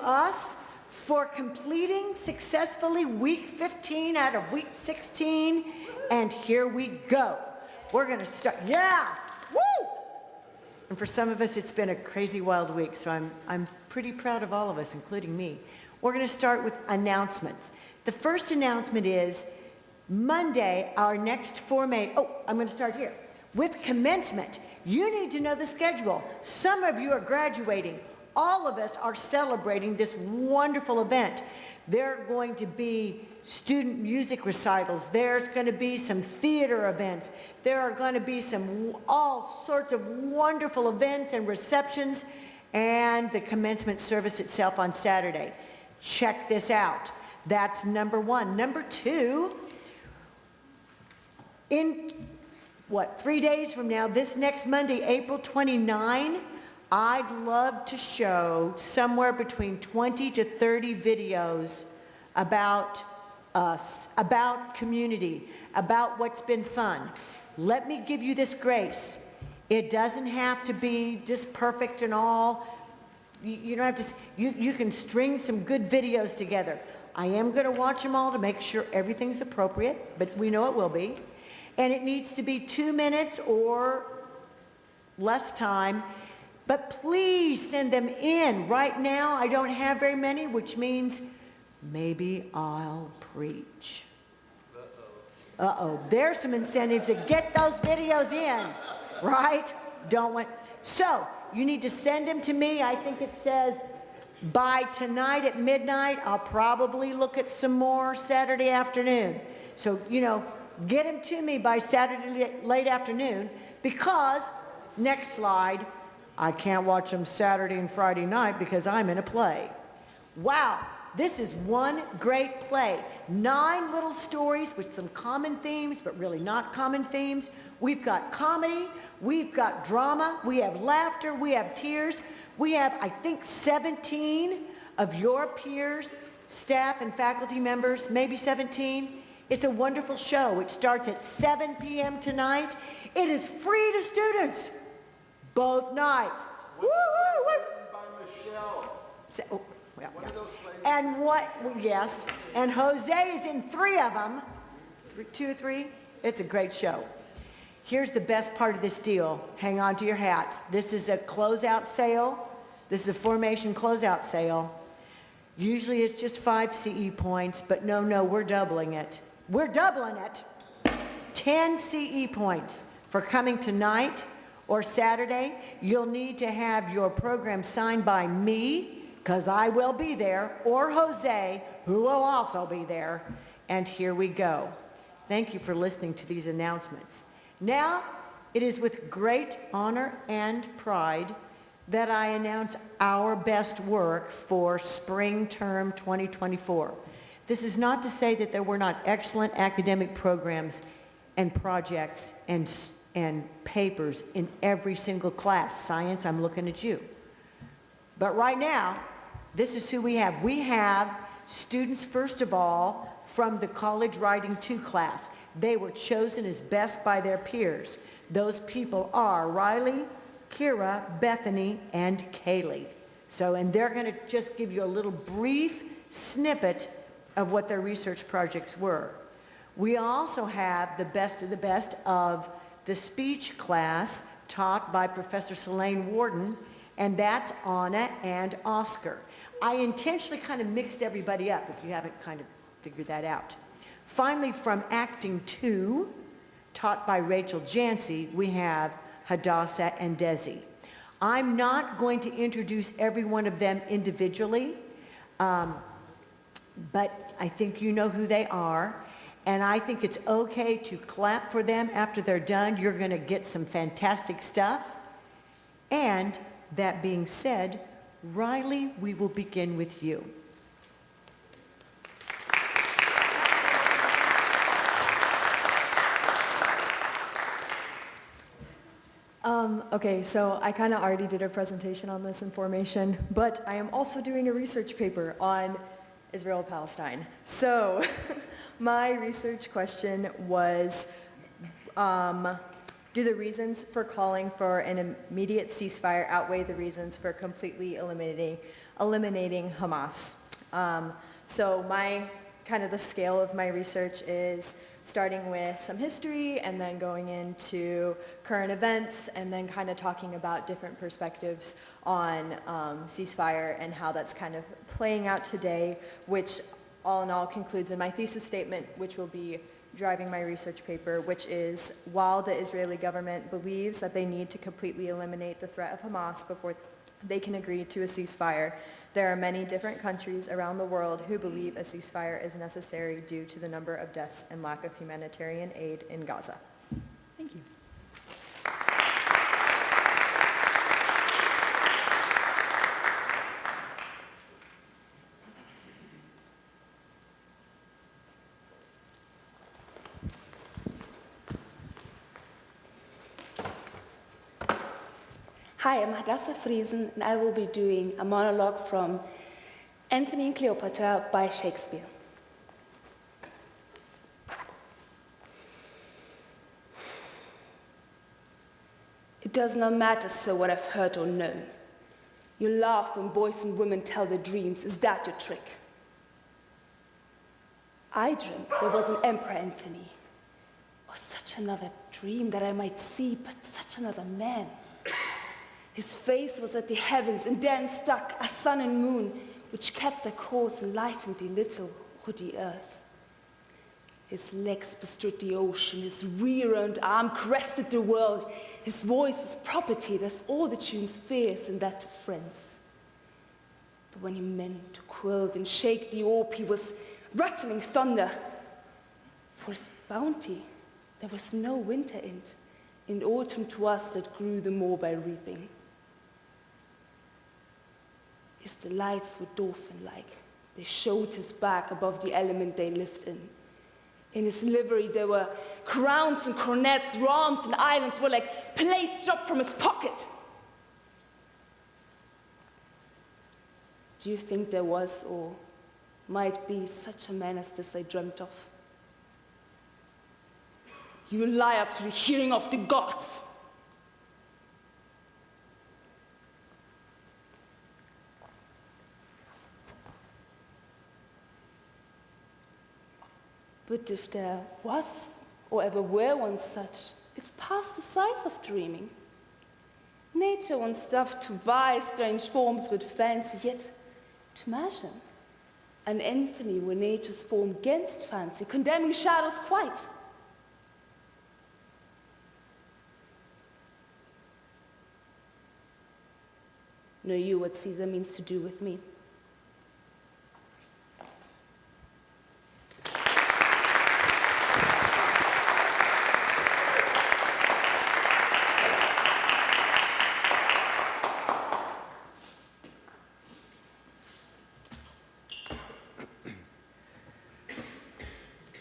us for completing successfully week 15 out of week 16. And here we go. We're going to start. Yeah. Woo! And for some of us, it's been a crazy wild week, so I'm pretty proud of all of us, including me. We're going to start with announcements. The first announcement is Monday, our next I'm going to start here. With commencement, you need to know the schedule. Some of you are graduating. All of us are celebrating this wonderful event. There are going to be student music recitals. There's going to be some theater events. There are going to be all sorts of wonderful events and receptions, and the commencement service itself on Saturday. Check this out. That's number one. Number two, in 3 days from now, this next Monday, April 29, I'd love to show somewhere between 20 to 30 videos about us, about community, about what's been fun. Let me give you this grace. It doesn't have to be just perfect and all. You don't have to, you can string some good videos together. I am going to watch them all to make sure everything's appropriate, but we know it will be. And it needs to be 2 minutes or less time. But please send them in. Right now, I don't have very many, which means maybe I'll preach. Uh-oh. There's some incentive to get those videos in, right? So, you need to send them to me. I think it says by tonight at midnight. I'll probably look at some more Saturday afternoon. So, get them to me by Saturday late afternoon, because, next slide, I can't watch them Saturday and Friday night because I'm in a play. Wow, this is one great play. 9 little stories with some common themes, but really not common themes. We've got comedy, we've got drama, we have laughter, we have tears. We have, I think, 17 of your peers, staff and faculty members, maybe 17. It's a wonderful show. It starts at 7 p.m. tonight. It is free to students. Both nights. Woo, woo, woo. By Michelle. One of those plays. Yes. And Jose is in 3 of them. 2 or 3. It's a great show. Here's the best part of this deal. Hang on to your hats. This is a closeout sale. This is a formation closeout sale. Usually it's just 5 CE points, but no, we're doubling it. We're doubling it. 10 CE points for coming tonight or Saturday. You'll need to have your program signed by me, because I will be there, or Jose, who will also be there. And here we go. Thank you for listening to these announcements. Now, it is with great honor and pride that I announce our best work for spring term 2024. This is not to say that there were not excellent academic programs and projects and papers in every single class. Science, I'm looking at you. But right now, this is who we have. We have students, first of all, from the College Writing 2 class. They were chosen as best by their peers. Those people are Riley, Kira, Bethany, and Kaylee. And they're going to just give you a little brief snippet of what their research projects were. We also have the best of the best of the speech class taught by Professor Selene Warden, and that's Anna and Oscar. I intentionally kind of mixed everybody up, if you haven't kind of figured that out. Finally, from Acting 2, taught by Rachel Jancy, we have Hadassah and Desi. I'm not going to introduce every one of them individually, but I think you know who they are, and I think it's okay to clap for them after they're done. You're going to get some fantastic stuff. And that being said, Riley, we will begin with you. Okay, so I kind of already did a presentation on this information, but I am also doing a research paper on Israel-Palestine. So my research question was, do the reasons for calling for an immediate ceasefire outweigh the reasons for completely eliminating eliminating Hamas. So the scale of my research is starting with some history and then going into current events and then kind of talking about different perspectives on ceasefire and how that's kind of playing out today, which all in all concludes in my thesis statement, which will be driving my research paper, which is, while the Israeli government believes that they need to completely eliminate the threat of Hamas before they can agree to a ceasefire, there are many different countries around the world who believe a ceasefire is necessary due to the number of deaths and lack of humanitarian aid in Gaza. Thank you. Hi, I'm Hadassah Friesen, and I will be doing a monologue from Antony and Cleopatra by Shakespeare. It does not matter, sir, what I've heard or known. You laugh when boys and women tell their dreams. Is that your trick? I dreamt there was an Emperor Anthony. Oh, such another dream that I might see, but such another man. His face was at the heavens, and therein stuck a sun and moon, which kept their course and lightened the little woody earth. His legs bestrode the ocean, his rear-owned arm crested the world. His voice was property, as all the tunes fierce and that of friends. But when he meant to quilt and shake the orb, he was rattling thunder. For his bounty there was no winter in't, in autumn to us that grew the more by reaping. His delights were dolphin-like. They showed his back above the element they lived in. In his livery there were crowns and coronets, realms and islands were like plates dropped from his pocket. Do you think there was, or might be, such a man as this I dreamt of? You lie up to the hearing of the gods. But if there was, or ever were one such, it's past the size of dreaming. Nature wants stuff to vie strange forms with fancy, yet to measure. An Anthony were nature's form against fancy, condemning shadows quite. Know you what Caesar means to do with me?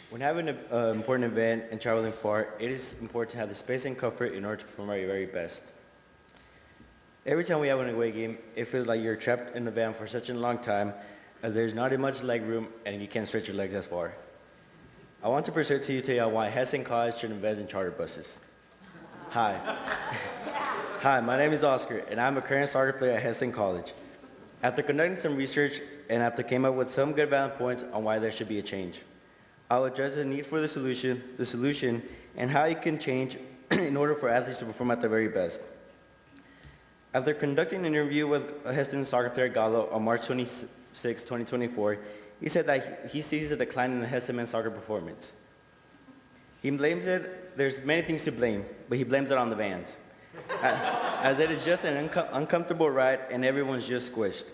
When having an important event and traveling far, it is important to have the space and comfort in order to perform our very best. Every time we have an away game, it feels like you're trapped in the van for such a long time, as there's not much leg room and you can't stretch your legs as far. I want to present to you today on why Hesston College should invest in charter buses. Hi. Hi, my name is Oscar, and I'm a current soccer player at Hesston College. After conducting some research and after came up with some good valid points on why there should be a change, I'll address the need for the solution, and how it can change in order for athletes to perform at their very best. After conducting an interview with Hesston soccer player Gallo on March 26, 2024, he said that he sees a decline in the Hesston men's soccer performance. He blames it, there's many things to blame, but he blames it on the vans, as it is just an uncomfortable ride and everyone's just squished.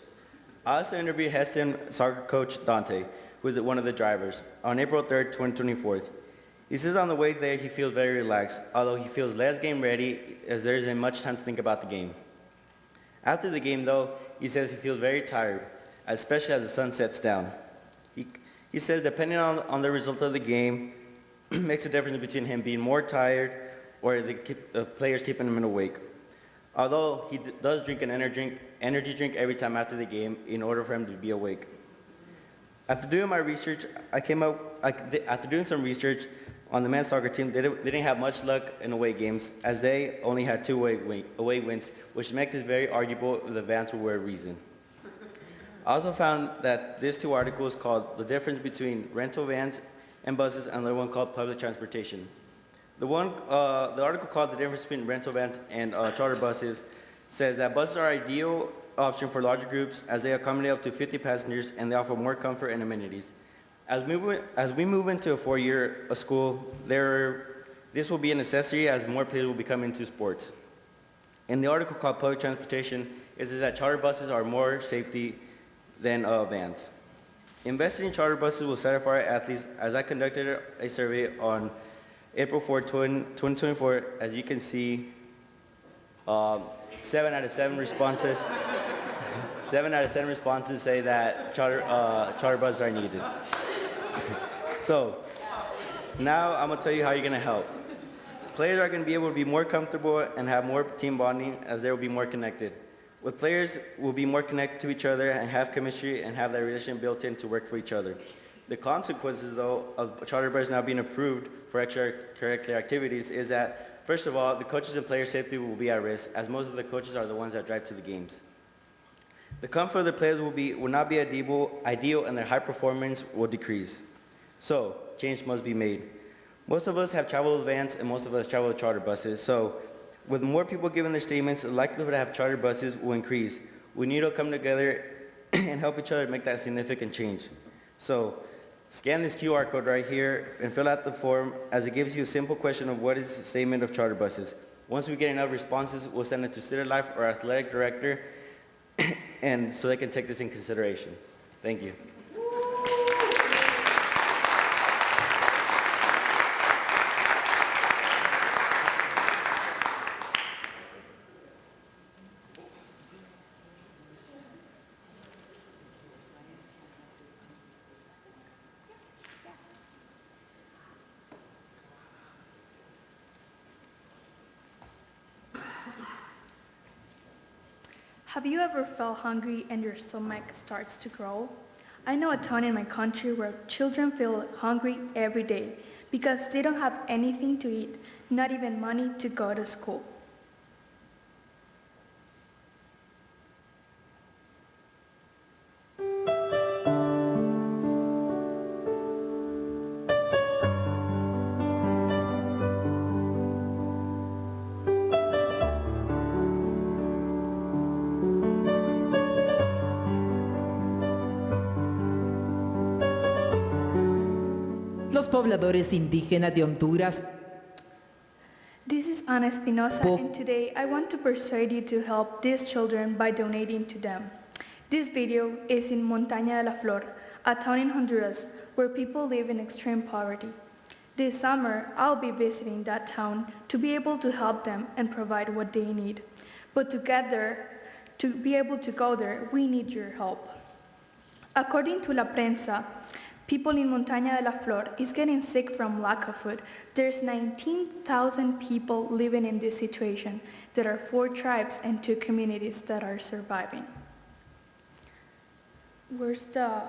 I also interviewed Hesston soccer coach Dante, who is one of the drivers, on April 3rd, 2024. He says on the way there he feels very relaxed, although he feels less game ready as there isn't much time to think about the game. After the game though, he says he feels very tired, especially as the sun sets down. He says depending on the result of the game, makes a difference between him being more tired or the players keeping him awake. Although he does drink an energy drink every time after the game in order for him to be awake. After doing my research, after doing some research on the men's soccer team, they didn't have much luck in away games, as they only had 2 away wins, which makes it very arguable if the vans were a reason. I also found that these two articles called The Difference Between Rental Vans and Buses and the one called Public Transportation. The article called The Difference Between Rental Vans and Charter Buses says that buses are ideal option for larger groups as they accommodate up to 50 passengers and they offer more comfort and amenities. As we move into a 4-year school, this will be a necessity as more players will be coming into sports. In the article called Public Transportation, it says that charter buses are more safety than vans. Investing in charter buses will satisfy athletes as I conducted a survey on April 4, 2024. As you can see, 7 out of 7 responses say that charter buses are needed. So now I'm gonna tell you how you're gonna help. Players are gonna be able to be more comfortable and have more team bonding as they will be more connected. With players will be more connected to each other and have chemistry and have that relationship built in to work for each other. The consequences though of charter buses now being approved for extracurricular activities is that, first of all, the coaches and player safety will be at risk as most of the coaches are the ones that drive to the games. The comfort of the players will not be ideal and their high performance will decrease. So, change must be made. Most of us have traveled with vans and most of us travel with charter buses. So, with more people giving their statements, the likelihood to have charter buses will increase. We need to come together and help each other make that significant change. So, scan this QR code right here and fill out the form as it gives you a simple question of what is the statement of charter buses. Once we get enough responses, we'll send it to Student Life or Athletic Director and so they can take this in consideration. Thank you. Have you ever felt hungry and your stomach starts to growl? I know a town in my country where children feel hungry every day because they don't have anything to eat, not even money to go to school. Los pobladores indígenas de Honduras This is Ana Espinosa, and today I want to persuade you to help these children by donating to them. This video is in Montaña de la Flor, a town in Honduras where people live in extreme poverty. This summer, I'll be visiting that town to be able to help them and provide what they need. But together, to be able to go there, we need your help. According to La Prensa, people in Montaña de la Flor is getting sick from lack of food. There's 19,000 people living in this situation. There are 4 tribes and 2 communities that are surviving. Where's the...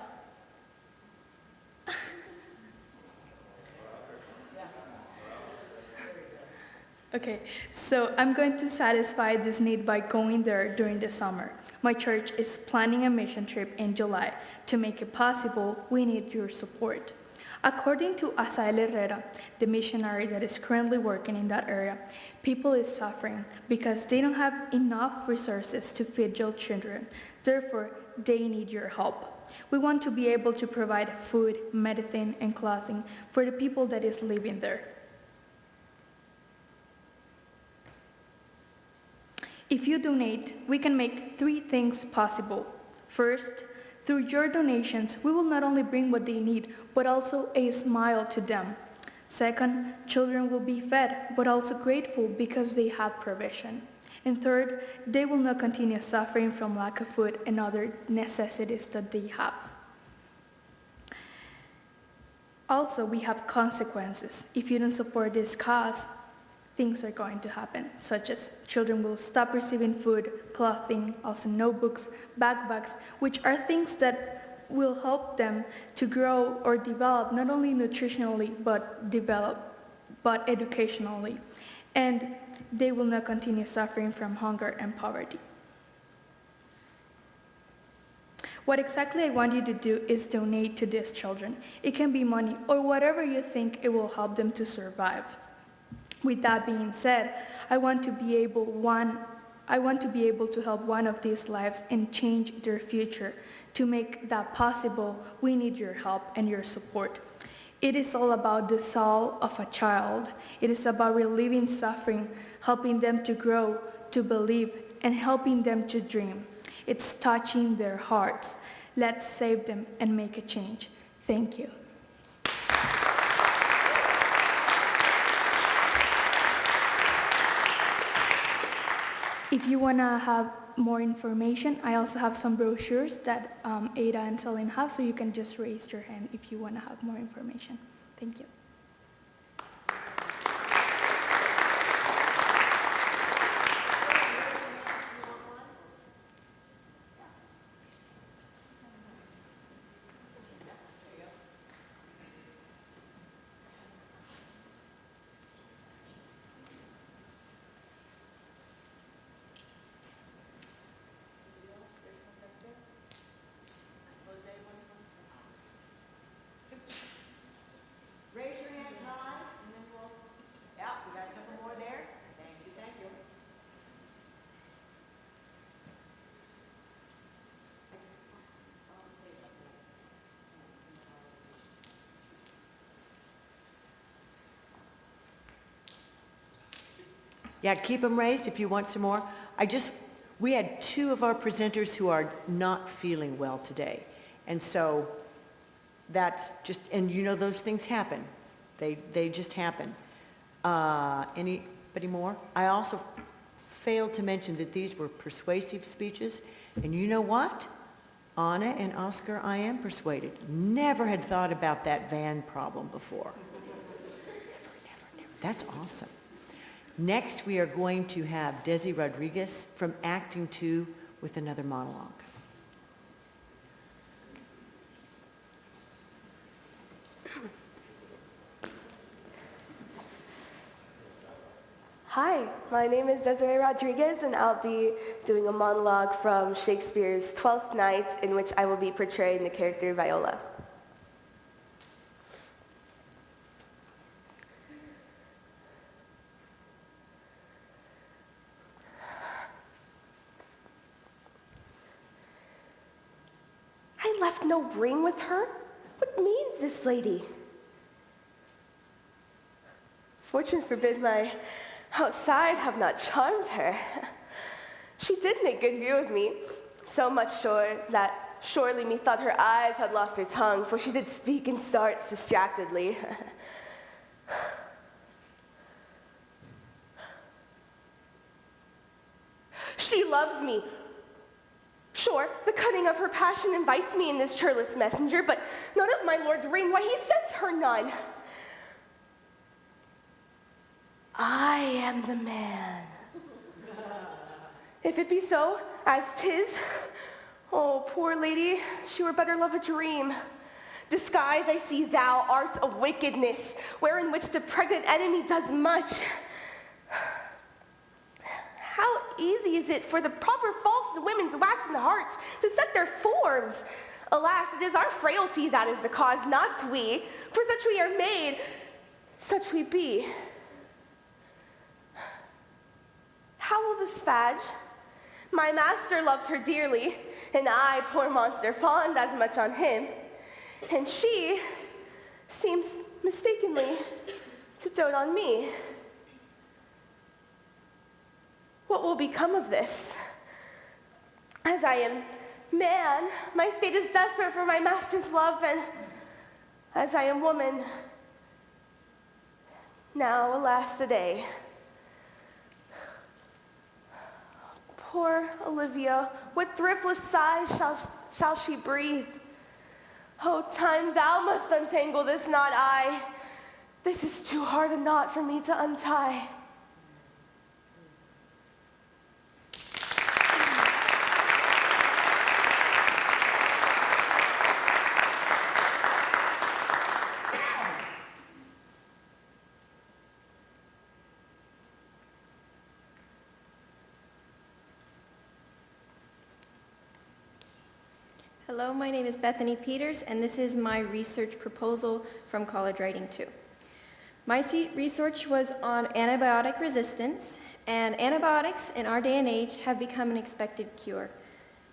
Okay, so I'm going to satisfy this need by going there during the summer. My church is planning a mission trip in July. To make it possible, we need your support. According to Asael Herrera, the missionary that is currently working in that area, people is suffering because they don't have enough resources to feed your children. Therefore, they need your help. We want to be able to provide food, medicine, and clothing for the people that is living there. If you donate, we can make 3 things possible. First, through your donations, we will not only bring what they need, but also a smile to them. Second, children will be fed, but also grateful because they have provision. And third, they will not continue suffering from lack of food and other necessities that they have. Also, we have consequences. If you don't support this cause, things are going to happen, such as children will stop receiving food, clothing, also notebooks, backpacks, which are things that will help them to grow or develop not only nutritionally but educationally. And they will not continue suffering from hunger and poverty. What exactly I want you to do is donate to these children. It can be money or whatever you think it will help them to survive. With that being said, I want to be able to help one of these lives and change their future. To make that possible, we need your help and your support. It is all about the soul of a child. It is about relieving suffering, helping them to grow, to believe, and helping them to dream. It's touching their hearts. Let's save them and make a change. Thank you. If you want to have more information, I also have some brochures that Ada and Celine have, so you can just raise your hand if you want to have more information. Thank you. Raise your hands high, and then we'll, yeah, we got a couple more there. Thank you, thank you. Yeah, keep them raised if you want some more. We had two of our presenters who are not feeling well today. And so that's just, and you know those things happen. They just happen. Anybody more? I also failed to mention that these were persuasive speeches. And you know what? Anna and Oscar, I am persuaded. Never had thought about that van problem before. Never. That's awesome. Next, we are going to have Desi Rodriguez from Acting 2 with another monologue. Hi, my name is Desiree Rodriguez, and I'll be doing a monologue from Shakespeare's Twelfth Night, in which I will be portraying the character Viola. I left no ring with her? What means this lady? Fortune forbid my outside have not charmed her. She did make good view of me, so much sure that surely methought her eyes had lost her tongue, for she did speak and starts distractedly. She loves me. Sure, the cunning of her passion invites me in this churlish messenger, but none of my lord's ring, why he sends her none. I am the man. If it be so, as 'tis, oh, poor lady, she were better love a dream. Disguise, I see thou art a wickedness, wherein which the pregnant enemy does much. How easy is it for the proper false women's waxen hearts to set their forms? Alas, it is our frailty that is the cause, not we. For such we are made, such we be. How will this fadge? My master loves her dearly, and I, poor monster, fond as much on him. And she seems mistakenly to dote on me. What will become of this? As I am man, my state is desperate for my master's love, and as I am woman, now, alas, a day. Poor Olivia, what thriftless sighs shall she breathe? Oh, time, thou must untangle this, not I. This is too hard a knot for me to untie. my name is Bethany Peters, and this is my research proposal from College Writing 2. My research was on antibiotic resistance, and antibiotics in our day and age have become an expected cure.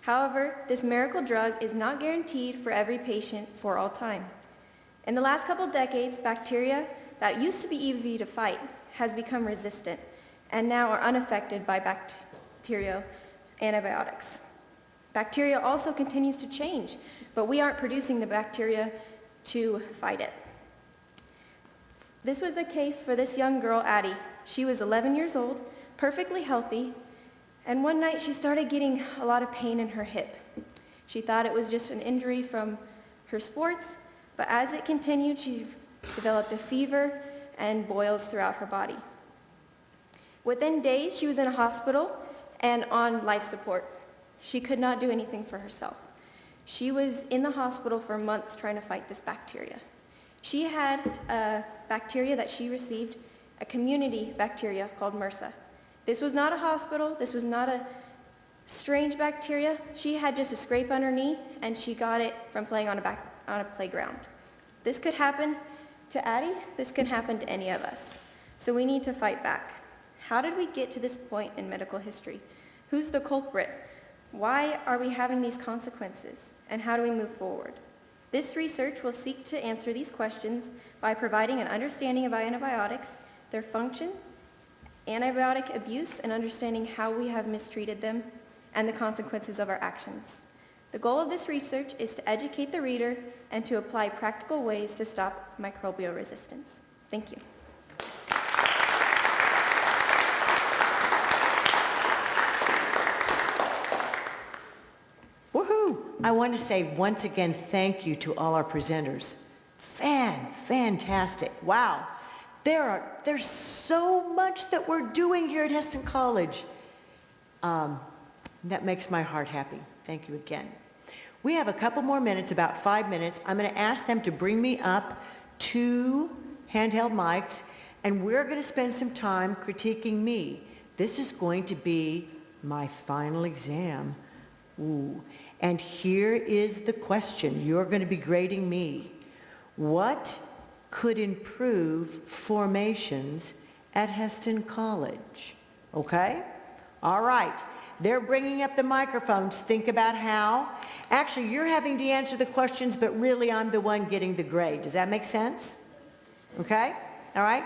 However, this miracle drug is not guaranteed for every patient for all time. In the last couple decades, bacteria that used to be easy to fight has become resistant and now are unaffected by bacterial antibiotics. Bacteria also continues to change, but we aren't producing the bacteria to fight it. This was the case for this young girl, Addie. She was 11 years old, perfectly healthy, and one night she started getting a lot of pain in her hip. She thought it was just an injury from her sports, but as it continued, she developed a fever and boils throughout her body. Within days, she was in a hospital and on life support. She could not do anything for herself. She was in the hospital for months trying to fight this bacteria. She had a bacteria that she received, a community bacteria called MRSA. This was not a hospital, this was not a strange bacteria. She had just a scrape on her knee, and she got it from playing on a playground. This could happen to Addie, this can happen to any of us. So we need to fight back. How did we get to this point in medical history? Who's the culprit? Why are we having these consequences? And how do we move forward? This research will seek to answer these questions by providing an understanding of antibiotics, their function, antibiotic abuse, and understanding how we have mistreated them, and the consequences of our actions. The goal of this research is to educate the reader and to apply practical ways to stop microbial resistance. Thank you. Woohoo! I want to say once again thank you to all our presenters. Fantastic. Wow. There's so much that we're doing here at Hesston College. That makes my heart happy. Thank you again. We have a couple more minutes, about 5 minutes. I'm going to ask them to bring me up 2 handheld mics, and we're going to spend some time critiquing me. This is going to be my final exam. Ooh. And here is the question. You're going to be grading me. What could improve formations at Hesston College? Okay? All right. They're bringing up the microphones. Think about how. Actually, you're having to answer the questions, but really I'm the one getting the grade. Does that make sense? Okay? All right?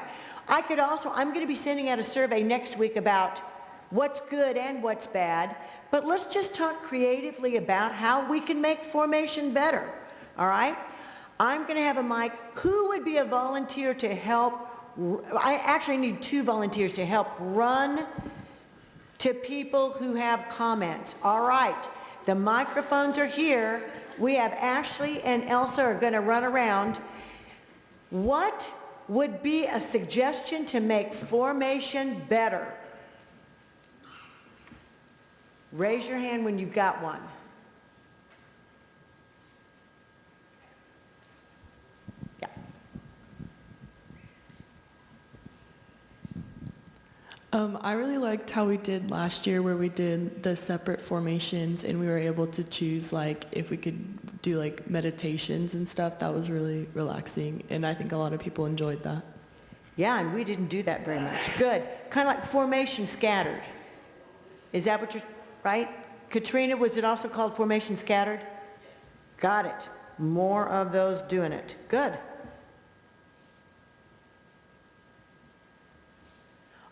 I'm going to be sending out a survey next week about what's good and what's bad, but let's just talk creatively about how we can make formation better. All right? I'm going to have a mic. Who would be a volunteer to help? I actually need 2 volunteers to help run to people who have comments. All right, the microphones are here. We have Ashley and Elsa are going to run around. What would be a suggestion to make formation better? Raise your hand when you've got one. Yeah. I really liked how we did last year where we did the separate formations and we were able to choose like if we could do like meditations and stuff. That was really relaxing and I think a lot of people enjoyed that. Yeah, and we didn't do that very much. Good. Kind of like formation scattered. Is that what you're, right? Katrina, was it also called formation scattered? Got it. More of those doing it. Good.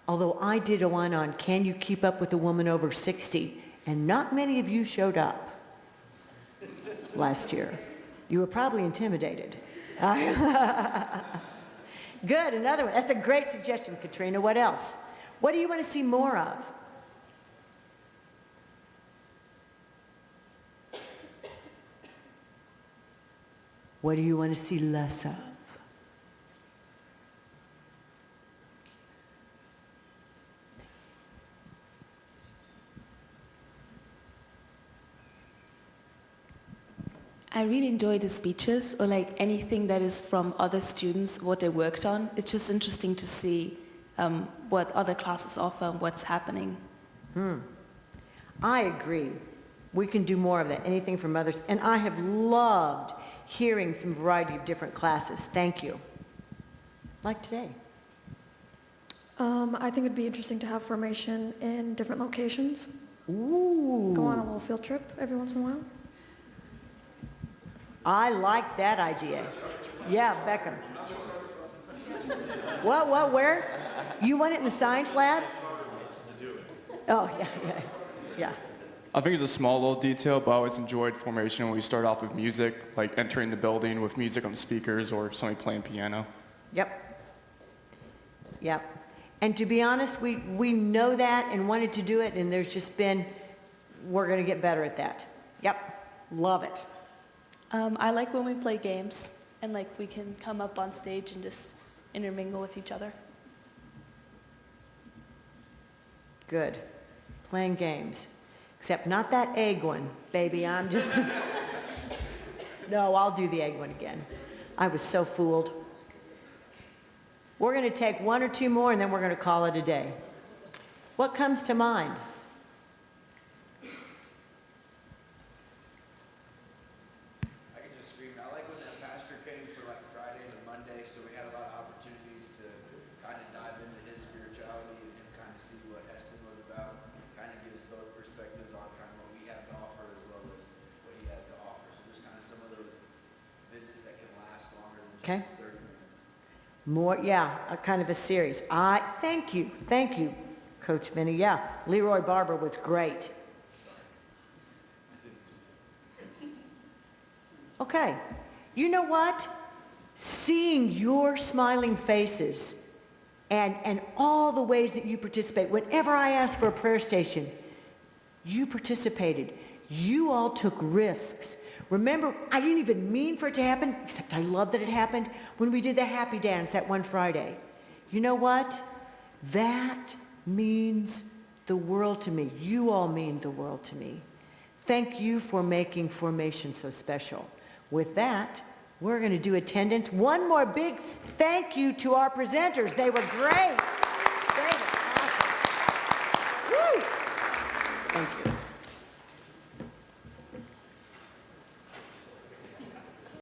Although I did a one on can you keep up with a woman over 60, and not many of you showed up last year. You were probably intimidated. Good, another one. That's a great suggestion, Katrina. What else? What do you want to see more of? What do you want to see less of? I really enjoy the speeches or like anything that is from other students, what they worked on. It's just interesting to see what other classes offer and what's happening. I agree. We can do more of that, anything from others. And I have loved hearing from a variety of different classes. Thank you. Like today. I think it'd be interesting to have formation in different locations. Ooh. Go on a little field trip every once in a while. I like that idea. Yeah, Beckham. What, where? You want it in the science lab? Oh, yeah. I think it's a small little detail, but I always enjoyed formation when we start off with music, like entering the building with music on the speakers or somebody playing piano. Yep. And to be honest, we know that and wanted to do it, and there's just been, we're going to get better at that. Yep, love it. I like when we play games and like we can come up on stage and just intermingle with each other. Good. Playing games. Except not that egg one, baby. I'm just... No, I'll do the egg one again. I was so fooled. We're going to take one or two more, and then we're going to call it a day. What comes to mind? I can just scream. I like when that pastor came for like Friday and Monday, so we had a lot of opportunities to kind of dive into his spirituality and kind of see what Hesston was about, kind of give us both perspectives on kind of what we have to offer as well as what he has to offer. So there's kind of some of those visits that can last longer than Okay. just 30 minutes. More, yeah, a kind of a series. Thank you, Coach Minnie. Yeah, Leroy Barber was great. Okay, you know what? Seeing your smiling faces and all the ways that you participate. Whenever I asked for a prayer station, you participated. You all took risks. Remember, I didn't even mean for it to happen, except I love that it happened when we did the happy dance that one Friday. You know what? That means the world to me. You all mean the world to me. Thank you for making formation so special. With that, we're going to do attendance. One more big thank you to our presenters. They were great.